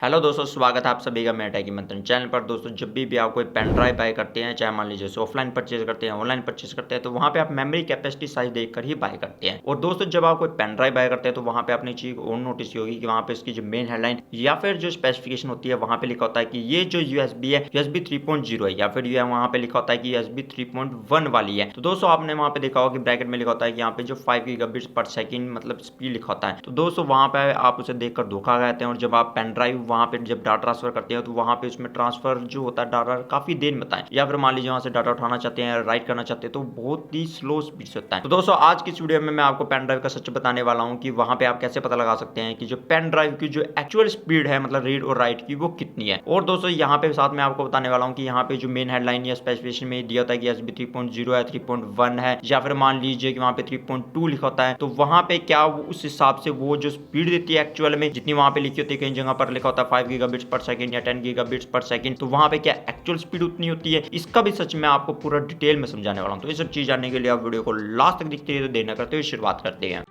Hello दोस्तों, स्वागत है आप सभी का मेरे टेकी मंथन चैनल पर। दोस्तों, जब भी आप कोई पेन ड्राइव बाय करते हैं, चाहे मान लीजिए ऑफलाइन परचेज करते हैं, ऑनलाइन परचेज करते हैं, तो वहाँ पे आप मेमोरी कैपेसिटी साइज देखकर ही बाय करते हैं। और दोस्तों, जब आप कोई पेन ड्राइव बाय करते हैं तो वहाँ पे आपने चीज और नोटिस होगी कि वहाँ पे इसकी जो मेन हेडलाइन या फिर जो स्पेसिफिकेशन होती है वहाँ पे लिखा होता है कि ये जो यूएसबी है यूएसबी 3.0 है, या फिर ये वहाँ पे लिखा होता है कि यूएसबी 3.1 वाली है। तो दोस्तों, आपने वहाँ पे देखा होगा कि ब्रैकेट में लिखा होता है कि यहाँ पे जो 5 गीगाबिट्स पर सेकंड मतलब स्पीड लिखा होता है। तो दोस्तों, वहाँ पे आप उसे देखकर धोखा खाते हैं, और जब आप पेन ड्राइव वहाँ पे जब डाटा ट्रांसफर करते हैं तो वहाँ पे उसमें ट्रांसफर जो होता है डाटा काफी देर में होता है, या फिर मान लीजिए वहाँ से डाटा उठाना चाहते हैं, राइट करना चाहते हैं, तो बहुत ही स्लो स्पीड से होता है। तो दोस्तों, आज की इस वीडियो में मैं आपको पेन ड्राइव का सच बताने वाला हूँ कि वहाँ पे आप कैसे पता लगा सकते हैं कि जो पेन ड्राइव की जो एक्चुअल स्पीड है मतलब रीड और राइट की, वो कितनी है। और दोस्तों, यहाँ पे साथ में आपको बताने वाला हूँ कि यहाँ पे जो मेन हेडलाइन या स्पेसिफिकेशन में दिया होता है कि एसबी 3.0 है, 3.1 है, या फिर मान लीजिए कि वहाँ पे 3.2 लिखा होता है, तो वहाँ पे क्या उस हिसाब से वो जो स्पीड देती है एक्चुअल में जितनी वहाँ पे लिखी होती है, कई जगह पर लिखा होता है 5 गीगाबिट्स पर सेकंड या 10 गीगाबिट्स पर सेकंड, तो वहाँ पे क्या एक्चुअल स्पीड उतनी होती है, इसका भी सच में आपको पूरा डिटेल में समझाने वाला हूँ। तो ये सब चीज जानने के लिए आप वीडियो को लास्ट तक देखते हैं। तो देर न करते हुए शुरुआत करते हैं।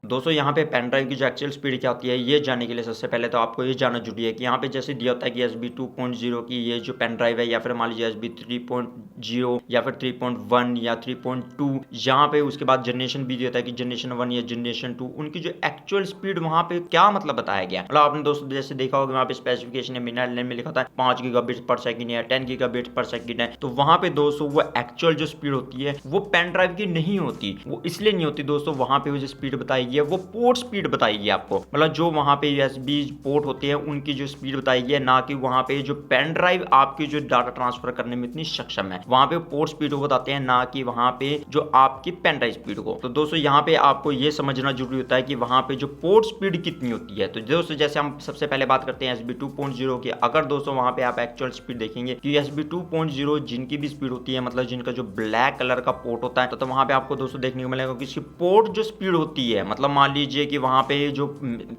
दोस्तों, यहाँ पे पेन ड्राइव की जो एक्चुअल स्पीड क्या होती है ये जानने के लिए सबसे पहले तो आपको ये जानना जरूरी है कि यहाँ पे जैसे दिया होता है कि एसबी 2.0 की ये जो पेन ड्राइव है, या फिर मान लीजिए एसबी 3.0 या फिर 3.1 या 3.2, यहाँ पे उसके बाद जनरेशन भी दिया होता है कि जनरेशन 1 या जनरेशन 2, उनकी जो एक्चुअल स्पीड वहाँ पे क्या मतलब बताया गया। मतलब आपने दोस्तों जैसे देखा होगा वहाँ पे स्पेसिफिकेशन में लिखा था 5 गीगाबिट्स पर सेकंड या 10 गीगाबिट्स पर सेकंड है, तो वहाँ पे दोस्तों वो एक्चुअल जो स्पीड होती है वो पेन ड्राइव की नहीं होती। वो इसलिए नहीं होती दोस्तों, वहाँ पे वो जो स्पीड बताई वो पोर्ट स्पीड बताएगी आपको, मतलब जो वहां पे यूएसबी पोर्ट होते हैं उनकी जो स्पीड बताएगी है, ना कि वहां पे जो पेन ड्राइव आपकी जो डाटा ट्रांसफर करने में इतनी सक्षम है। वहां पे पोर्ट स्पीड को बताते हैं, ना कि वहां पे जो आपकी पेन ड्राइव स्पीड को। तो दोस्तों, यहाँ पे आपको ये समझना जरूरी होता है कि वहां पे जो पोर्ट स्पीड कितनी होती है। तो दोस्तों, जैसे हम सबसे पहले बात करते हैं एसबी 2.0 की, अगर दोस्तों वहां पे आप एक्चुअल स्पीड देखेंगे कि एसबी 2.0 जिनकी भी स्पीड होती है, मतलब जिनका जो ब्लैक कलर का पोर्ट होता है, तो वहां पे आपको दोस्तों देखने को मिलेगा कि इसकी पोर्ट जो स्पीड होती है, मतलब मान लीजिए कि वहां पे जो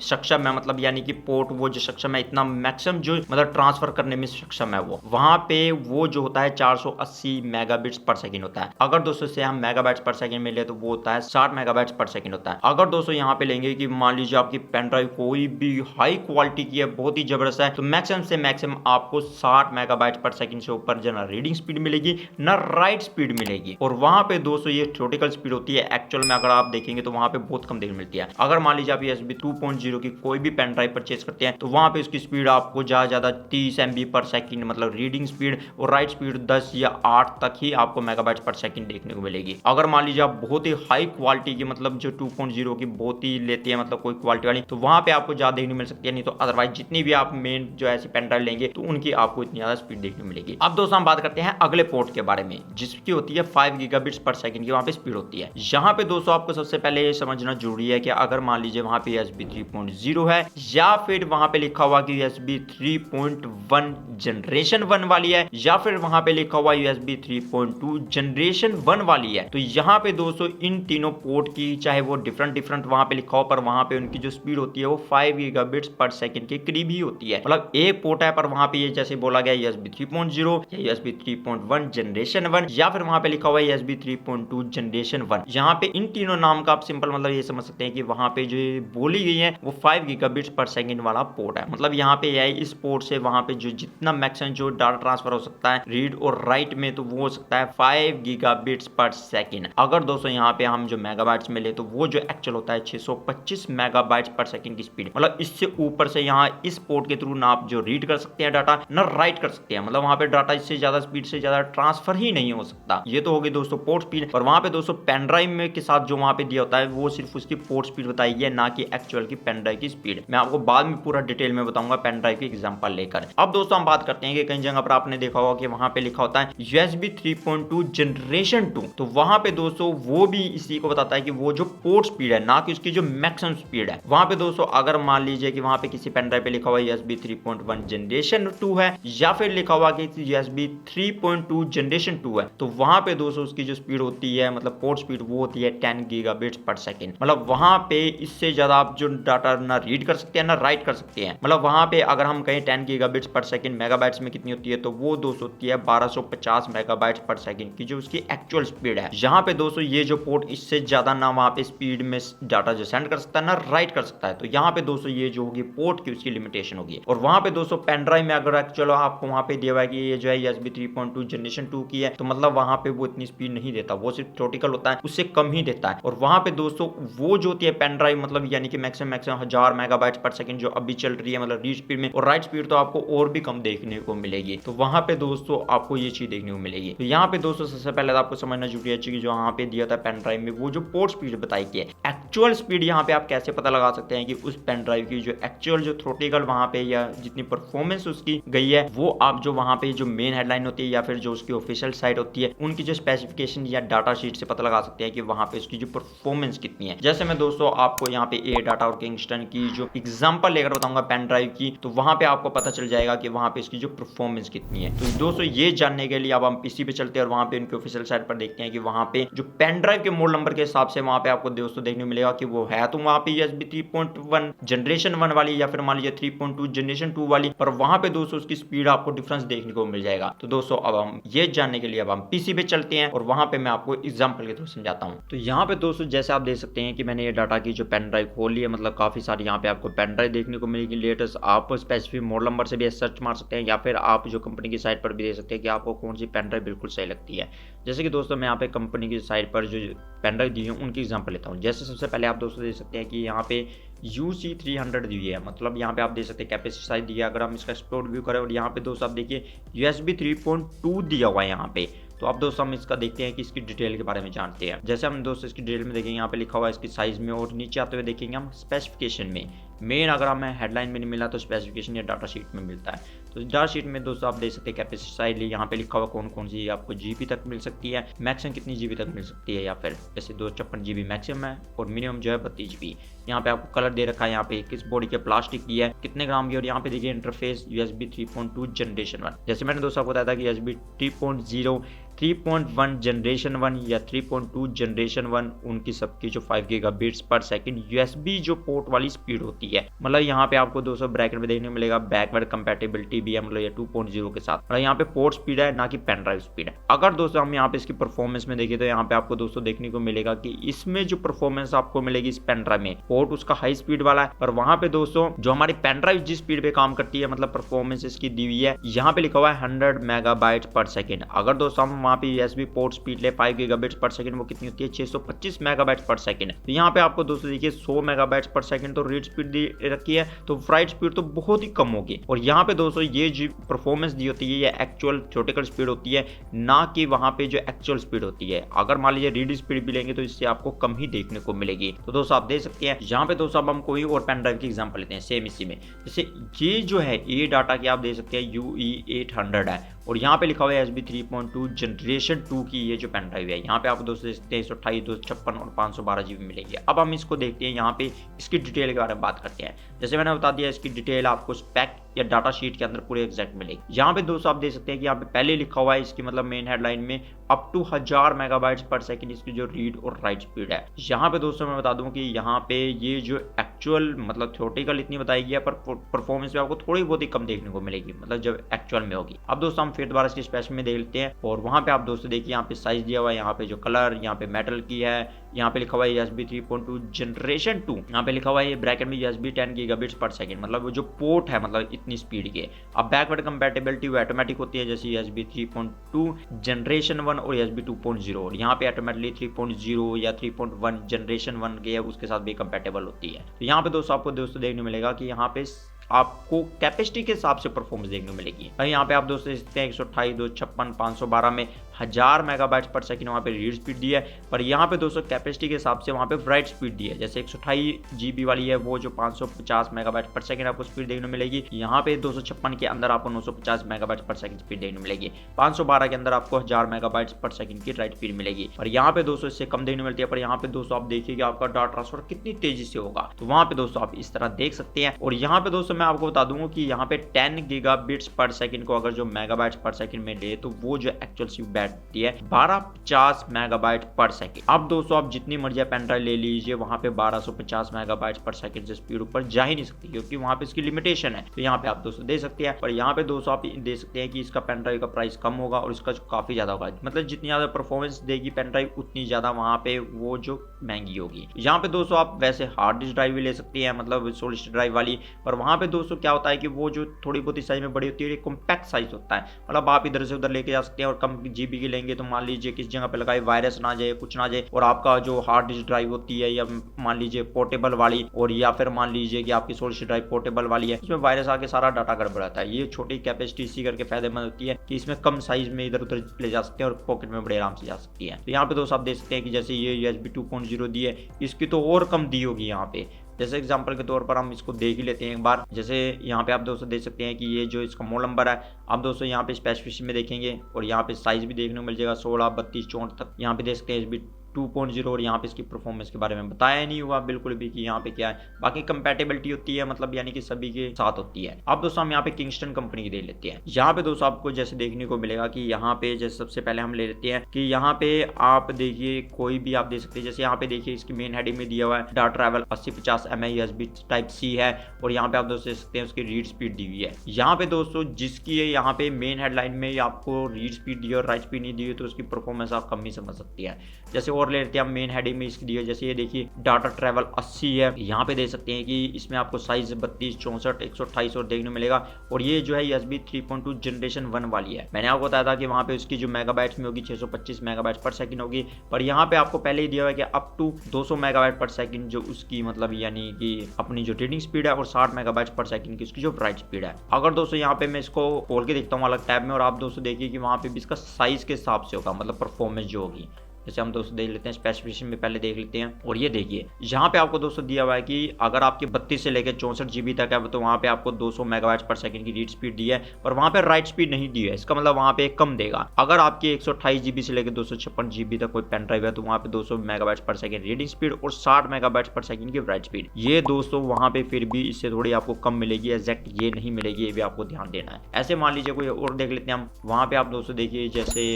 सक्षम है, मतलब यानी कि पोर्ट वो जो सक्षम है इतना मैक्सिमम जो मतलब ट्रांसफर करने में सक्षम है, वो वहां पे वो जो होता है 480 मेगाबिट्स पर सेकंड होता है। अगर दोस्तों से हम मेगाबाइट्स पर सेकंड में ले तो वो होता है 60 मेगाबाइट्स पर सेकंड होता है। अगर दोस्तों यहाँ पे लेंगे कि मान लीजिए आपकी पेन ड्राइव कोई भी हाई क्वालिटी की है, बहुत ही जबरदस्त है, तो मैक्सिमम से मैक्सिमम आपको 60 मेगाबाइट्स पर सेकंड से ऊपर जो ना रीडिंग स्पीड मिलेगी ना राइट स्पीड मिलेगी। और वहां पे दोस्तों ये थ्योरेटिकल स्पीड होती है, एक्चुअल में अगर आप देखेंगे तो वहां पे बहुत कम देर मिलती है। अगर मान लीजिए आप एसबी 2.0 की कोई भी पेन ड्राइव परचेज करते हैं तो वहां पे उसकी स्पीड आपको ज्यादा 30 MB पर सेकंड मतलब रीडिंग स्पीड, और राइट स्पीड 10 या 8 तक ही आपको मेगाबाइट्स पर सेकंड देखने को मिलेगी। अगर मान लीजिए आप बहुत ही हाई क्वालिटी की मतलब जो 2.0 की बहुत ही लेते हैं मतलब कोई क्वालिटी वाली, तो वहां पे आपको ज्यादा देखने मिल सकती है। नहीं तो अदरवाइज जितनी भी आप मेन जो ऐसी पेन ड्राइव लेंगे तो उनकी आपको इतनी ज्यादा स्पीड देखने मिलेगी। अब दोस्तों, हम बात करते हैं अगले पोर्ट के बारे में जिसकी होती है 5 गीगाबिट्स पर सेकंड की वहां पे स्पीड होती है। यहाँ पे दोस्तों आपको सबसे पहले ये समझना जरूरी है कि अगर मान लीजिए वहां पे एसबी 3.0 है, या फिर वहां पे लिखा हुआ कि यूएसबी 3.1 जनरेशन 1 वाली है, या फिर वहां पे लिखा हुआ यूएसबी 3.2 जनरेशन 1 वाली है, तो यहाँ पे दोस्तों इन तीनों पोर्ट की चाहे वो डिफरेंट वहां पे लिखा हो, पर वहां पे उनकी जो स्पीड होती है वो 5 गीगाबिट्स पर सेकंड के करीब ही होती है। मतलब एक पोर्ट है पर वहां पे ये जैसे बोला गया यूएसबी 3.0 या यूएसबी 3.1 जनरेशन 1, या फिर वहां पे लिखा हुआ है यूएसबी 3.2 जनरेशन 1। यहाँ पे इन तीनों नाम का आप सिंपल मतलब ये समझ सकते हैं कि वहां पे जो बोली गई है वो 5 गीगाबिट्स पर सेकंड वाला पोर्ट है। मतलब यहाँ पे यह इस पोर्ट से वहां पे जो जितना मैक्सिमम जो डाटा ट्रांसफर हो सकता है रीड और राइट में, तो वो हो सकता है 5 गीगाबिट्स पर सेकंड। अगर दोस्तों यहाँ पे हम जो मेगाबाइट्स में ले तो वो जो एक्चुअल होता है 625 मेगाबाइट्स पर सेकंड की स्पीड। मतलब इससे ऊपर से यहाँ इस पोर्ट के थ्रू ना आप जो रीड कर सकते हैं डाटा ना राइट कर सकते हैं, मतलब वहां पे डाटा इससे ज्यादा स्पीड से ज्यादा ट्रांसफर ही नहीं हो सकता। ये तो होगी दोस्तों पोर्ट स्पीड। और वहां पे दोस्तों पेन ड्राइव में के साथ जो वहां पे दिया होता है वो सिर्फ उसकी पोर्ट स्पीड बताई है, ना कि एक्चुअल की पेन ड्राइव की स्पीड। मैं आपको बाद में पूरा डिटेल में बताऊंगा पेन ड्राइव की एग्जांपल लेकर। अब दोस्तों हम बात करते हैं कि कई जगह पर आपने देखा होगा कि वहां पे लिखा होता है यूएसबी 3.2 जनरेशन 2, तो वहां पे दोस्तों वो भी इसी को बताता है कि वो जो पोर्ट स्पीड है ना कि उसकी जो मैक्सिमम स्पीड है। वहां पे दोस्तों अगर मान लीजिए कि वहां पे किसी पेन ड्राइव पे लिखा हुआ यूएसबी 3.1 जनरेशन 2 है, या फिर लिखा हुआ कि यूएसबी 3.2 जनरेशन 2 है, तो वहां पे दोस्तों उसकी जो स्पीड होती है मतलब पोर्ट स्पीड वो होती है 10 गीगाबिट्स पर सेकंड। मतलब वहां पे इससे ज्यादा आप जो डाटा ना रीड कर सकते हैं ना राइट कर सकते हैं। मतलब वहां पे अगर हम कहें 10 गीगाबिट्स पर सेकंड, मेगाबाइट्स में कितनी होती है, तो वो दोस्तों होती है 1250 मेगाबाइट्स पर सेकंड की जो उसकी एक्चुअल स्पीड है। यहाँ पे दोस्तों ये जो पोर्ट इससे ज्यादा ना वहां पे स्पीड में डाटा जो सेंड कर सकता है ना राइट कर सकता है। तो यहाँ पे दोस्तों ये जो होगी पोर्ट की उसकी लिमिटेशन होगी। और वहां पे दोस्तों पेन ड्राइव में अगर चलो आपको वहां पे दिया हुआ है कि ये जो है USB 3.2 जनरेशन 2 की है, तो मतलब वहां पे वो इतनी स्पीड नहीं देता, वो सिर्फ थ्योरेटिकल होता है, उससे कम ही देता है। और वहां पे दोस्तों वो जो होती है पेन ड्राइव मतलब यानी कि मैक्सिमम 1000 मेगाबाइट्स पर सेकंड जो अभी चल रही है मतलब रीड स्पीड में, और राइट स्पीड तो आपको और भी कम देखने को मिलेगी। तो वहां पे दोस्तों आपको ये चीज देखने को मिलेगी। तो यहाँ पे दोस्तों सबसे पहले तो आपको समझना जरूरी है कि जो यहाँ पे दिया था पेन ड्राइव में वो जो पोर्ट स्पीड बताई गई है, एक्चुअल स्पीड यहाँ पे आप कैसे पता लगा सकते हैं कि उस पेन ड्राइव की जो एक्चुअल जो थ्योरेटिकल वहां पे या जितनी परफॉर्मेंस उसकी गई है, वो आप जो वहां पे जो मेन हेडलाइन होती है या फिर जो उसकी ऑफिशियल साइट होती है उनकी जो स्पेसिफिकेशन या डाटा शीट से पता लगा सकते हैं कि वहां पे उसकी जो परफॉर्मेंस कितनी है। जैसे मैं दोस्तों आपको यहाँ पे ए डाटा और किंगस्टन की जो एग्जांपल लेकर बताऊंगा पेन ड्राइव की, तो वहां पे आपको पता चल जाएगा कि वहां पे इसकी जो परफॉर्मेंस कितनी है। तो दोस्तों ये जानने के लिए अब हम पीसी पे चलते हैं और वहां पे उनकी ऑफिशियल साइट पर देखते हैं कि वहां पे जो पेन ड्राइव के मॉडल नंबर के हिसाब से वहां पे आपको दोस्तों देखने को मिलेगा कि वो है तो वहां पे USB 3.1 जनरेशन 1 वाली या फिर मान लीजिए 3.2 जनरेशन 2 वाली, पर वहां पे दोस्तों उसकी स्पीड आपको डिफरेंस देखने को मिल जाएगा। तो दोस्तों अब हम ये जानने के लिए अब हम पीसी पे चलते हैं और वहां पे मैं आपको एग्जांपल के थ्रू समझाता हूं। तो यहाँ पे दोस्तों जैसे आप देख सकते हैं कि मैंने ये डाटा की जो पेन ड्राइव खोल ली है, मतलब काफी सारी यहाँ पे आपको पेन ड्राइव देखने को मिलेगी लेटेस्ट। आप स्पेसिफिक मॉडल नंबर से भी सर्च मार सकते हैं या फिर आप जो कंपनी की साइट पर भी देख सकते हैं कि आपको कौन सी पेन ड्राइव बिल्कुल सही लगती है। जैसे कि दोस्तों मैं यहाँ पे कंपनी की साइट पर जो पेन ड्राइव दी है उनकी एग्जांपल लेता हूँ। जैसे सबसे पहले आप दोस्तों देख सकते हैं कि यहाँ पे UC300 दी है, मतलब यहाँ पे आप देख सकते हैं कैपेसिटी साइज दिया। अगर हम इसका एक्सप्लोर व्यू करें और यहाँ पे दोस्तों आप देखिए USB 3.2 दिया हुआ है यहाँ पे। तो अब दोस्तों हम इसका देखते हैं कि इसकी डिटेल के बारे में जानते हैं। जैसे हम दोस्तों इसकी डिटेल में देखेंगे यहाँ पे लिखा हुआ है इसकी साइज में, और नीचे आते हुए देखेंगे हम स्पेसिफिकेशन में। मेन अगर हमें हेडलाइन में नहीं मिला तो स्पेसिफिकेशन या डाटा शीट में मिलता है। तो डाटा शीट में दोस्तों आप देख सकते हैं कैपेसिटी साइज यहाँ पे लिखा हुआ कौन कौन सी आपको GB तक मिल सकती है, मैक्सिमम कितनी GB तक मिल सकती है, या फिर जैसे 256 GB मैक्सिमम है और मिनिमम जो है 32 GB। यहाँ पे आपको कलर दे रखा है, यहाँ पे किस बॉडी के प्लास्टिक की है, कितने ग्राम की, और यहाँ पे देखिए इंटरफेस USB 3.2 जनरेशन 1। जैसे मैंने दोस्तों आपको बताया था कि USB 3.0 3.1 जनरेशन 1 या 3.2 जनरेशन 1 उनकी सबकी जो 5 गीगाबिट्स पर सेकंड USB जो पोर्ट वाली स्पीड होती है। मतलब यहाँ पे आपको दोस्तों ब्रैकेट में देखने को मिलेगा बैकवर्ड कंपैटिबिलिटी भी है, मतलब ये 2.0 के साथ। मतलब यहाँ पे पोर्ट स्पीड है ना कि पेन ड्राइव स्पीड है। अगर दोस्तों हम यहाँ पे इसकी परफॉर्मेंस में देखें तो यहाँ पे आपको दोस्तों देखने को मिलेगा कि इसमें जो परफॉर्मेंस आपको मिलेगी इस पेन ड्राइव में, पोर्ट उसका हाई स्पीड वाला है, और वहां पे दोस्तों जो हमारी पेन ड्राइव जिस स्पीड पे काम करती है मतलब परफॉर्मेंस इसकी दी हुई है, यहाँ पे लिखा हुआ है 100 मेगाबाइट पर सेकंड। अगर दोस्तों हम वहां पे USB पोर्ट स्पीड ले 5 गीगाबिट्स पर सेकंड, वो कितनी होती है 625 मेगाबाइट्स पर सेकंड। तो यहाँ पे आपको दोस्तों देखिए 100 मेगाबाइट्स पर सेकंड तो रीड स्पीड दी रखी है, तो राइट स्पीड तो बहुत ही कम होगी। और यहाँ पे दोस्तों ये जो परफॉर्मेंस दी होती है ये एक्चुअल थ्योरेटिकल स्पीड होती है, ना कि वहां पे जो एक्चुअल स्पीड होती है। अगर मान लीजिए रीड स्पीड भी लेंगे तो इससे आपको कम ही देखने को मिलेगी। तो दोस्तों आप देख सकते हैं यहाँ पे दोस्तों अब हम कोई और पेन ड्राइव की एग्जांपल लेते हैं सेम इसी में। जैसे ये जो है ये डाटा की आप देख सकते हैं UE800 है, और यहाँ पे लिखा हुआ है USB 3.2 जनरेशन 2 की ये जो पेन ड्राइव है। यहाँ पे आप दोस्तों 128 256 और 512 GB मिलेगी। अब हम इसको देखते हैं, यहाँ पे इसकी डिटेल के बारे में बात करते हैं। जैसे मैंने बता दिया इसकी डिटेल आपको स्पेक या डाटा शीट के अंदर पूरे एग्जैक्ट मिलेगी। यहाँ पे दोस्तों आप देख सकते हैं कि यहाँ पे पहले लिखा हुआ है इसकी मतलब मेन हेडलाइन में अप टू 1000 मेगाबाइट्स पर सेकंड इसकी जो रीड और राइट स्पीड है। यहाँ पे दोस्तों मैं बता दूं कि यहाँ पे ये जो एक्चुअल मतलब थ्योरेटिकल इतनी बताई गई है, पर परफॉर्मेंस में आपको थोड़ी बहुत ही कम देखने को मिलेगी, मतलब जब एक्चुअल में होगी। अब दोस्तों हम फिर दोबारा इसकी स्पेसिफिक में देख लेते हैं, और वहां पे आप दोस्तों देखिए यहाँ पे साइज दिया हुआ है, यहाँ पे जो कलर, यहाँ पे मेटल की है, यहाँ पे लिखा हुआ है USB 3.2 जनरेशन 2, यहाँ पे लिखा हुआ है ब्रैकेट में USB 10 गीगाबिट्स पर सेकंड, मतलब वो जो पोर्ट है मतलब इतनी स्पीड के। अब बैकवर्ड कंपैटिबिलिटी वो ऑटोमेटिक होती है, जैसे USB 3.2 जनरेशन 1 और USB 2.0, और यहाँ पे ऑटोमेटिकली 3.0 या 3.1 जनरेशन 1 के उसके साथ भी कंपैटिबल होती है। तो यहाँ पे दोस्तों आपको दोस्तों देखने मिलेगा कि यहाँ पे आपको कैपेसिटी के हिसाब से परफॉर्मेंस देखने को मिलेगी। यहाँ पे आप दोस्तों देखते हैं 128 256 512 में 1000 मेगाबाइट्स पर सेकंड वहाँ पे रीड स्पीड दी है, पर यहाँ पे दोस्तों कैपेसिटी के हिसाब से वहाँ पे राइट स्पीड दी है। जैसे 128 GB वाली है वो जो 550 मेगाबाइट्स पर सेकंड आपको स्पीड देखने को मिलेगी। यहाँ पे 256 के अंदर आपको 950 मेगाबाइट्स पर सेकंड स्पीड देखने को मिलेगी। 512 के अंदर आपको 1000 मेगाबाइट्स पर सेकंड की राइट स्पीड मिलेगी, और यहाँ पे दोस्तों इससे कम देखने मिलती है। पर यहाँ पे दोस्तों आप देखिएगा आपका डाटा ट्रांसफर कितनी तेजी से होगा, तो वहाँ पे दोस्तों आप इस तरह देख सकते हैं। और यहाँ पे दोस्तों मैं आपको बता दूंगा कि यहाँ पे 10 गीगाबिट्स पर सेकंड को अगर जो मेगाबाइट्स पर सेकंड में ले तो वो जो एक्चुअल स्पीड रहती है 1250 मेगाबाइट पर सेकंड। अब दोस्तों आप जितनी मर्जी पेन ड्राइव ले लीजिए, वहां पे 1250 मेगाबाइट पर सेकंड से स्पीड ऊपर जा ही नहीं सकती, क्योंकि वहां पे इसकी लिमिटेशन है। तो यहाँ पे आप दोस्तों दे सकते हैं, पर यहाँ पे दोस्तों आप दे सकते हैं कि इसका पेन ड्राइव का प्राइस कम होगा और इसका काफी ज्यादा होगा। मतलब जितनी ज्यादा परफॉर्मेंस देगी पेन ड्राइव, उतनी ज्यादा वहां पे वो जो महंगी होगी। यहाँ पे दोस्तों आप वैसे हार्ड डिस्क ड्राइव भी ले सकते हैं, मतलब सॉलिड स्टेट ड्राइव वाली, पर वहां पे दोस्तों क्या होता है कि वो जो थोड़ी बहुत साइज में बड़ी होती है, कॉम्पैक्ट साइज होता है। मतलब आप इधर से उधर लेके जा सकते हैं, और कम जीबी की लेंगे तो मान लीजिए किस जगह पे लगाए वायरस ना जाए, कुछ ना जाए, और आपका जो हार्ड डिस्क ड्राइव होती है, या मान लीजिए पोर्टेबल वाली, और या फिर मान लीजिए कि आपकी सॉलिड स्टेट ड्राइव पोर्टेबल वाली है, उसमें वायरस आके सारा डाटा गड़बड़ाता है। ये छोटी कैपेसिटी इसी करके फायदेमंद होती है कि इसमें कम साइज में इधर उधर ले जा सकते हैं, और पॉकेट में बड़े आराम से जा सकती है। तो यहाँ पे दोस्तों आप देख सकते हैं कि जैसे ये USB 2.0 दी है, इसकी तो और कम दी होगी यहाँ पे। जैसे एग्जांपल के तौर पर हम इसको देख ही लेते हैं एक बार। जैसे यहाँ पे आप दोस्तों देख सकते हैं कि ये जो इसका मॉडल नंबर है, आप दोस्तों यहाँ पे स्पेसिफिकेशन में देखेंगे, और यहाँ पे साइज भी देखने को मिल जाएगा 16, 32, 64 तक। यहाँ पे देख सकते हैं USB 2.0, और यहाँ पे इसकी परफॉर्मेंस के बारे में बताया नहीं हुआ बिल्कुल भी कि यहाँ पे क्या है। बाकी कंपैटिबिलिटी होती है, मतलब यानी कि सभी के साथ होती है। अब दोस्तों हम यहाँ पे किंगस्टन कंपनी की देख लेते हैं। यहाँ पे दोस्तों आपको जैसे देखने को मिलेगा कि यहाँ पे जैसे सबसे पहले हम ले लेते हैं कि यहाँ पे आप देखिए कोई भी आप देख सकते हैं। जैसे यहाँ पे देखिए इसकी मेन हेडिंग में दिया हुआ है data travel 8050 mAh USB Type-C है, और यहाँ पे आप दोस्तों देख सकते हैं उसकी रीड स्पीड दी हुई है। यहाँ पे दोस्तों जिसकी है यहाँ पे मेन हेडलाइन में आपको रीड स्पीड दी और राइट स्पीड नहीं दी हुई, तो उसकी परफॉर्मेंस आप कम ही समझ सकती है। जैसे और ले लेते हैं हम मेन हेडिंग में इसकी दी है, जैसे ये देखिए डाटा ट्रैवल 80 है। यहाँ पे देख सकते हैं कि इसमें आपको साइज 32, 64, 128 और देखने को मिलेगा, और ये जो है USB 3.2 जनरेशन 1 वाली है। मैंने आपको बताया था कि वहाँ पे उसकी जो मेगाबाइट्स में होगी 625 मेगाबाइट पर सेकंड होगी, पर यहाँ पे आपको पहले ही दिया हुआ है कि अप टू 200 मेगाबाइट पर सेकंड जो उसकी मतलब यानी कि अपनी जो रीडिंग स्पीड है, और 60 मेगाबाइट पर सेकंड की उसकी जो राइट स्पीड है। अगर दोस्तों यहाँ पे मैं इसको खोल के देखता हूँ अलग टैब में, और आप दोस्तों देखिए कि वहाँ पे भी इसका साइज के हिसाब से होगा, मतलब परफॉर्मेंस जो होगी। जैसे हम दोस्तों देख लेते हैं स्पेसिफिकेशन में पहले देख लेते हैं, और ये देखिए यहाँ पे आपको दोस्तों दिया हुआ है कि अगर आपके 32 से लेकर 64 GB तक है, तो वहाँ पे आपको 200 मेगाबाइट पर सेकंड की रीड स्पीड दी है, और वहाँ पे राइट स्पीड नहीं दी है। इसका मतलब वहाँ पे कम देगा। अगर आपकी 128 GB से लेकर 256 GB तक कोई पेन ड्राइव है, तो वहाँ पे 200 मेगाबाइट पर सेकंड रीडिंग स्पीड और 60 मेगाबाइट पर सेकंड की राइट स्पीड। ये दोस्तों वहाँ पे फिर भी इससे थोड़ी आपको कम मिलेगी, एग्जैक्ट ये नहीं मिलेगी, ये भी आपको ध्यान देना है। ऐसे मान लीजिए कोई और देख लेते हैं हम। वहाँ पे आप दोस्तों देखिए, जैसे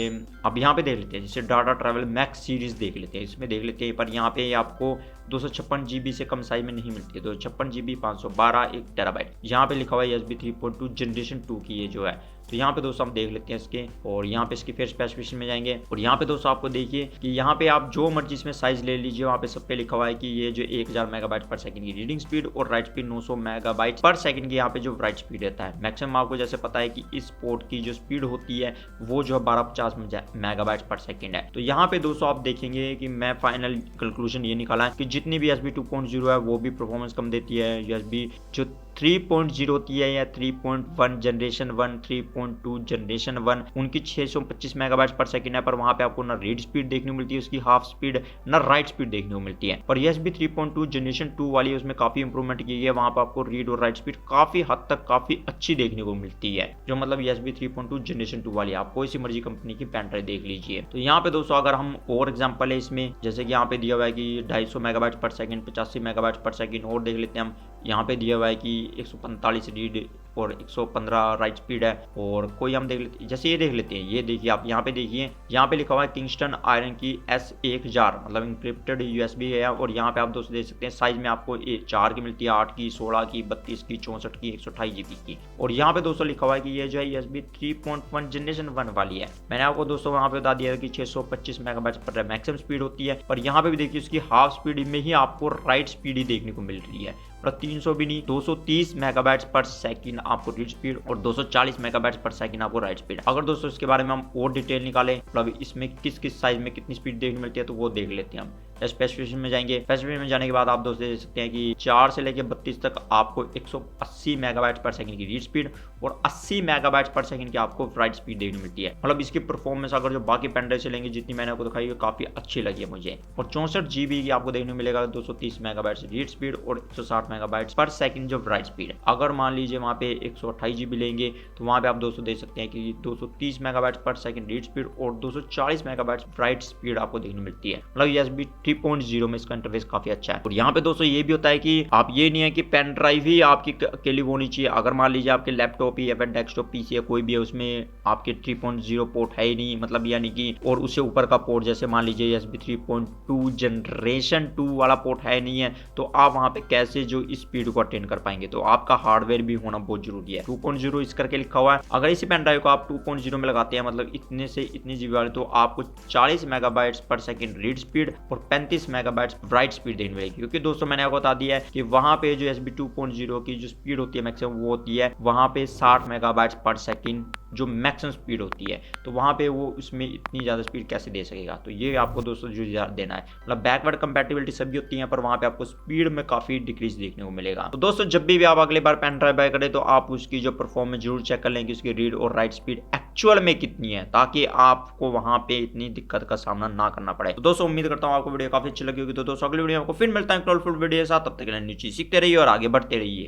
अब यहाँ पे देख लेते हैं, जैसे डाटा ट्रैवल मैक्स सीरीज देख लेते हैं, इसमें देख लेते हैं, पर यहाँ पे आपको 256 GB से कम साइज में नहीं मिलती है। 256 GB 512 1 टेराबाइट यहाँ पे लिखा हुआ है USB 3.2 जनरेशन 2 की ये जो है। तो यहाँ पे दोस्तों हम देख लेते हैं इसके, और यहाँ पे इसकी फिर स्पेसिफिकेशन में जाएंगे, और यहाँ पे दोस्तों आपको देखिए कि यहाँ पे आप जो मर्जी इसमें साइज ले लीजिए, वहाँ पे सब पे लिखा हुआ है कि ये जो 1000 मेगाबाइट पर सेकंड की रीडिंग स्पीड और राइट स्पीड 900 मेगाबाइट पर सेकंड की यहाँ पे जो राइट स्पीड रहता है। मैक्सिमम आपको जैसे पता है कि इस पोर्ट की जो स्पीड होती है वो जो है 1250 मेगाबाइट पर सेकंड है। तो यहाँ पे दोस्तों आप देखेंगे कि मैं फाइनल कंक्लूजन ये निकाला है कि जितनी भी USB 2.0 है वो भी परफॉर्मेंस कम देती है। USB जो 3.0 होती है, या 3.1 जनरेशन 1, 3.2 जनरेशन 1, उनकी 625 मेगाबाइट पर सेकंड है, पर वहां पे आपको ना रीड स्पीड देखने को मिलती है उसकी हाफ स्पीड, ना राइट स्पीड देखने को मिलती है। पर USB 3.2 जनरेशन 2 वाली है, उसमें काफी इंप्रूवमेंट की गई है, वहां पर आपको रीड और राइट स्पीड काफी हद तक काफी अच्छी देखने को मिलती है। जो मतलब USB 3.2 जनरेशन 2 वाली, आप कोई सी मर्जी कंपनी की पेन ड्राइव देख लीजिए। तो यहाँ पे दोस्तों अगर हम और एग्जाम्पल है इसमें, जैसे कि यहाँ पे दिया हुआ है कि 250 मेगाबाइट पर सेकंड, 85 मेगाबाइट पर सेकंड, और देख लेते हैं हम। यहाँ पे दिया हुआ है कि 145 रीड और 115 राइट स्पीड है, और कोई हम देख लेते हैं, जैसे ये देख लेते हैं। ये देखिए आप यहाँ पे देखिए, यहाँ पे लिखा हुआ है किंगस्टन आयरन की S1000, मतलब इंक्रिप्टेड USB है, और यहाँ पे आप दोस्तों देख सकते हैं साइज में आपको 4 की मिलती है, 8 की, 16 की, 32 की, 64 की, 128 GB की। और यहाँ पे दोस्तों लिखा हुआ है कि ये जो है USB 3.1 जनरेशन 1 वाली है। मैंने आपको दोस्तों वहाँ पे बता दिया कि 625 मेगाबाइट पर मैक्सिमम स्पीड होती है, पर यहाँ पे भी देखिए उसकी हाफ स्पीड में ही आपको राइट स्पीड ही देखने को मिल रही है। 300 भी नहीं, 230 मेगाबाइट पर सेकंड आपको रीड स्पीड, और 240 मेगाबाइट पर सेकंड आपको राइट स्पीड। अगर दोस्तों इसके बारे में हम और डिटेल निकालें, मतलब इसमें किस किस साइज में कितनी स्पीड देखने मिलती है, तो वो देख लेते हैं हम। स्पेसिफिकेशन में जाएंगे। स्पेसिफिकेशन में जाने के बाद आप दोस्तों देख सकते हैं कि 4 से लेकर 32 तक आपको 180 मेगाबाइट पर सेकंड की रीड स्पीड और 80 मेगाबाइट पर सेकंड की आपको राइट स्पीड देखने मिलती है। मतलब इसकी परफॉर्मेंस अगर जो बाकी पेन ड्राइव से लेंगे, जितनी मैंने आपको दिखाई, काफी अच्छी लगी है मुझे। और 64 GB की आपको देखने मिलेगा 230 मेगाबाइट रीड स्पीड और 160 मेगाबाइट पर सेकंड जो राइट स्पीड। अगर मान लीजिए वहाँ पे 128 GB लेंगे, तो वहाँ पे आप दोस्तों देख सकते हैं कि 230 मेगाबाइट पर सेकंड रीड स्पीड और 240 मेगाबाइट राइट स्पीड आपको देखने मिलती है। मतलब USB 3.0 में इसका इंटरफेस काफी अच्छा है। और यहाँ पे दोस्तों ये भी होता है कि आप ये नहीं है कि पेन ड्राइव ही आपकी अकेली होनी चाहिए। अगर मान लीजिए आपके लैपटॉप ही या फिर डेस्कटॉप पीसी या कोई भी है, उसमें आपके 3.0 पोर्ट है ही नहीं, मतलब यानी कि और उससे ऊपर का पोर्ट जैसे मान लीजिए USB 3.2 जनरेशन 2 वाला पोर्ट है नहीं है, तो आप वहां पे कैसे जो स्पीड को अटेंड कर पाएंगे। तो आपका हार्डवेयर भी होना बहुत जरूरी है। 2.0 इस करके लिखा हुआ है। अगर इसी पेन ड्राइव को आप 2.0 में लगाते हैं, मतलब इतने से इतनी जीबी वाले, तो आपको 40 मेगाबाइट्स पर सेकंड रीड स्पीड और 35 मेगाबाइट्स राइट स्पीड देखने मिलेगी। क्योंकि दोस्तों मैंने आपको बता दिया है कि वहां पे जो USB 2.0 की जो स्पीड होती है मैक्सिमम, वो होती है वहां पे 60 मेगाबाइट्स पर सेकंड जो मैक्सिमम स्पीड होती है। तो वहां पे वो उसमें इतनी ज्यादा स्पीड कैसे दे सकेगा। तो ये आपको दोस्तों जो देना है, मतलब बैकवर्ड कंपैटिबिलिटी सभी होती है, पर वहां पे आपको स्पीड में काफी डिक्रीज देखने को मिलेगा। तो दोस्तों जब भी आप अगली बार पेन ड्राइव बाय करें, तो आप उसकी जो परफॉर्मेंस जरूर चेक कर लें कि उसकी रीड और राइट स्पीड एक्चुअल में कितनी है, ताकि आपको वहां पे इतनी दिक्कत का सामना ना करना पड़े। तो दोस्तों उम्मीद करता हूं आपको वीडियो काफी अच्छी लगी होगी। तो दोस्तों अगली वीडियो में आपको फिर मिलता है वीडियो के साथ। तब तक के लिए नीचे सीखते रहिए और आगे बढ़ते रहिए।